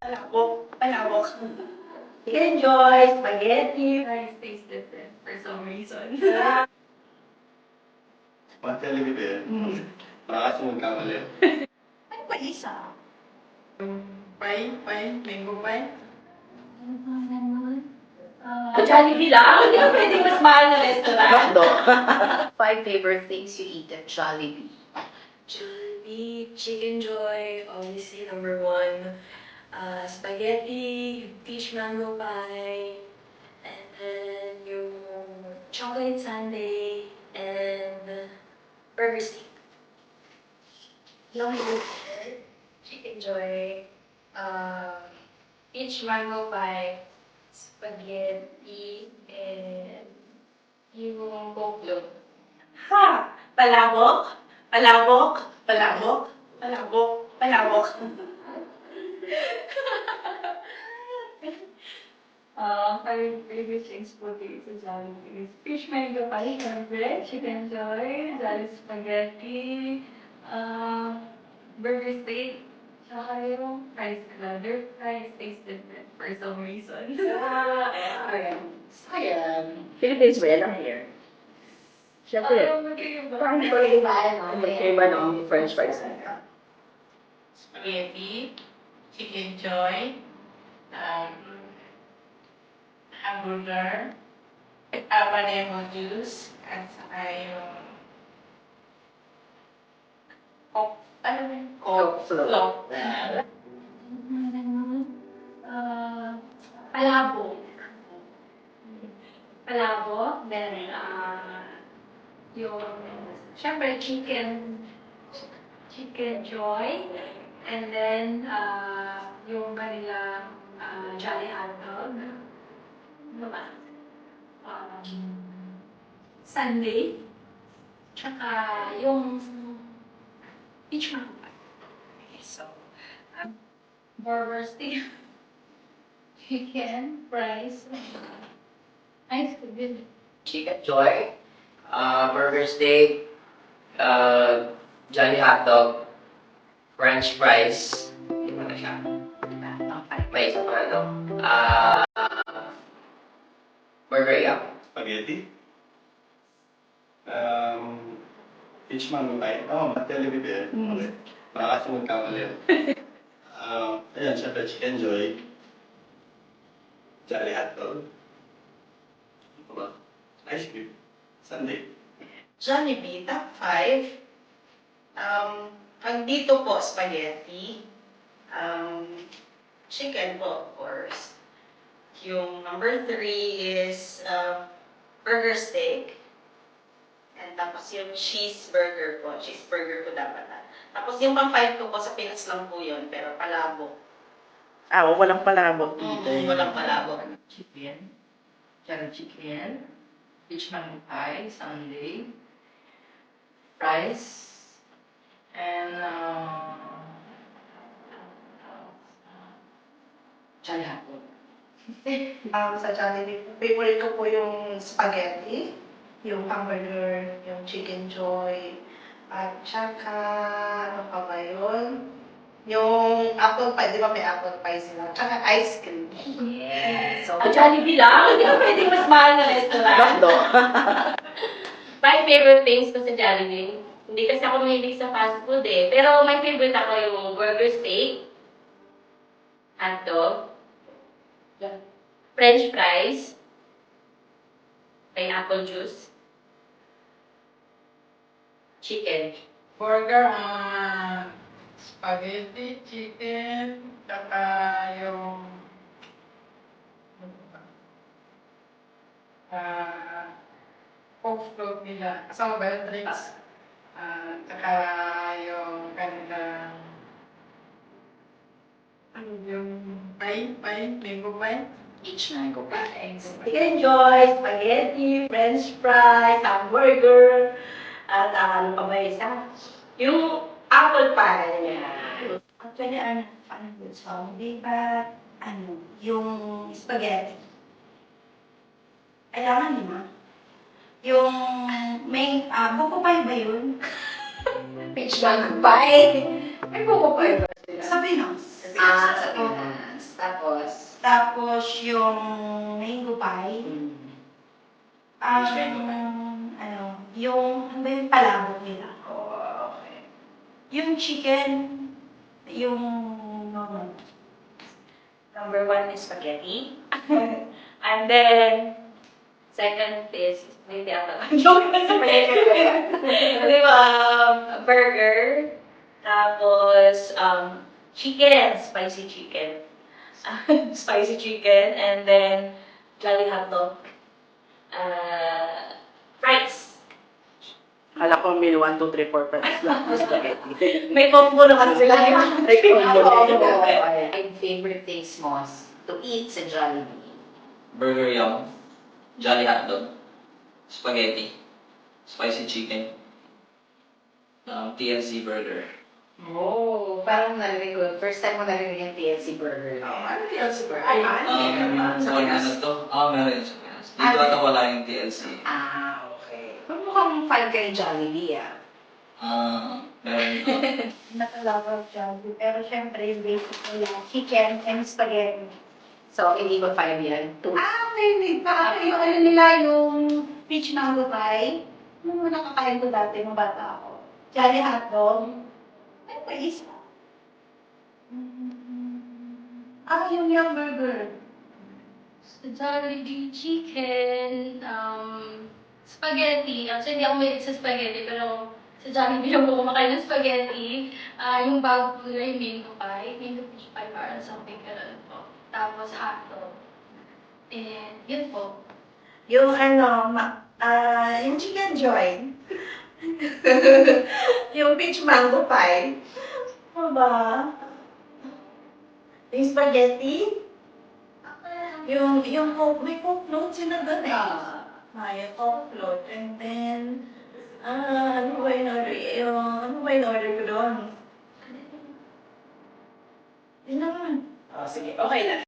Palabok. Enjoy spaghetti. Rice tastes different for some reason. Matali ba yan? Nakakasunod ka ulit. Ano ba isa? Mango pie. Ano ba naman? Jollibee lang? Hindi ba pwedeng mas mahal na restaurant? Hotdog. 5 favorite things you eat at Jollibee. Jollibee, Chicken Joy, obviously number one. Spaghetti, peach mango pie, and then yung chocolate sundae, and burger steak. Long burger, Chicken Joy, peach mango pie, spaghetti, and yung coke. Ha! Palabok? Palabok? Palabok? Palabok? Palabok? Five favorite things po dito sa Jollibee is fish mango pie, syempre, chicken joy, Jolly spaghetti, burger steak, tsaka yung fries another fries tastes different for some reason. Sayang. Philippines ba yan ang hair? Siyempre. Magkaiba no? French fries. Spaghetti, chicken joy, hamburger, habanero juice, at saka yung Coke, ano ba yun? Coke float. Float. Palabo. Palabo, then yung, syempre, chicken joy, and then yung kanilang Jolly hotdog. Ano ba? Sundae, tsaka yung peach mango pie. Okay, so, burger steak, chicken, fries, ice cream. Chicken joy, burger steak, Jolly hotdog, French fries. Ano na siya? May isa pa ano? Burger yum. Spaghetti. Peach mango pie. Matali ba yan? Okay. Nakakasunod ka ulit. Ayan, syempre chicken joy. Jolly hotdog. Ano ba? Ice cream. Sundae. Jollibee, top 5. Ang dito po, spaghetti. Chicken po, of course. Yung number 3 is burger steak. And tapos yung cheeseburger po. Cheeseburger po dapat. Tapos yung pang-5 ko po sa Pinas lang po yun, pero palabo. Walang palabok dito. Walang palabo. Chicken. Cheddar chicken. Peach mango pie. Sundae. Fries. And Jolly hotdog. Sa Jollibee, favorite ko po yung spaghetti, yung hamburger, yung chicken joy, at saka, ano pa ba yun? Yung apple pie, di ba may apple pie sila? Tsaka ice cream. Yes. So, Jollibee lang? Hindi ba pwedeng mas mahal na restaurant? Hotdog. 5 favorite things ko sa Jollibee. Hindi kasi ako mahilig sa fast food eh. Pero my favorite ako yung burger steak, hotdog, French fries, pineapple juice, chicken. Burger, spaghetti, chicken, tsaka yung Coke float nila. Kasama ba yung drinks? Tsaka yung kanilang yung mango pie. Peach mango pie. chicken joy, spaghetti, french fries, hamburger, at ano pa ba isa? Yung apple pie. Actually, ano good song, di ba, yung spaghetti. Kailangan lima. Yung may, buko pie ba yun? Peach mango pie. May buko pie ba sila? Sa Pinas. Sa Pinas. palabok nila. Oh, okay. Yung chicken, yung number 1 is spaghetti. And then, second is, maybe joke na di ba, burger. Tapos, chicken, spicy chicken. Spicy chicken. And then, Jolly hot dog. Fries. Kala ko meal 1, 2, 3, 4, 5 lang. Spaghetti. May combo na kasi sila. May combo. My favorite things mo to eat sa Jollibee. Burger Yum, Jolly Hotdog, Spaghetti, Spicy Chicken, TLC Burger. Oh, parang narinig ko. First time mo narinig yung TLC Burger. Oh, ano yung super? Ano to? Meron yun sa Pinas. Dito ata wala yung TLC. Ah, okay. Mukhang fan ka ni Jollibee, ah. Meron. Not a lover of Jollibee, pero syempre yung basic nila, chicken and spaghetti. So, hindi ba 5 yan? 2? Hindi pa. Yung ano nila, yung peach mango pie. Nung nakakain ko dati, nung bata ako. Jolly hotdog. Ano ba isa? Yung Yum Burger. Sa Jollibee, chicken, spaghetti. Actually, hindi ako mahilig sa spaghetti, pero sa Jollibee lang ako kumakain ng spaghetti. Yung bago po nila yung mango pie. Mango fish pie, parang something ganun po. Tapos hotdog. And yun po. Yung yung chicken joy. Yung peach mango pie. Ano ba? Yung spaghetti. Yung coke, may coke float sila doon eh. May coke float. And then, ano ba yung order ko doon? Yun naman. Sige, okay na.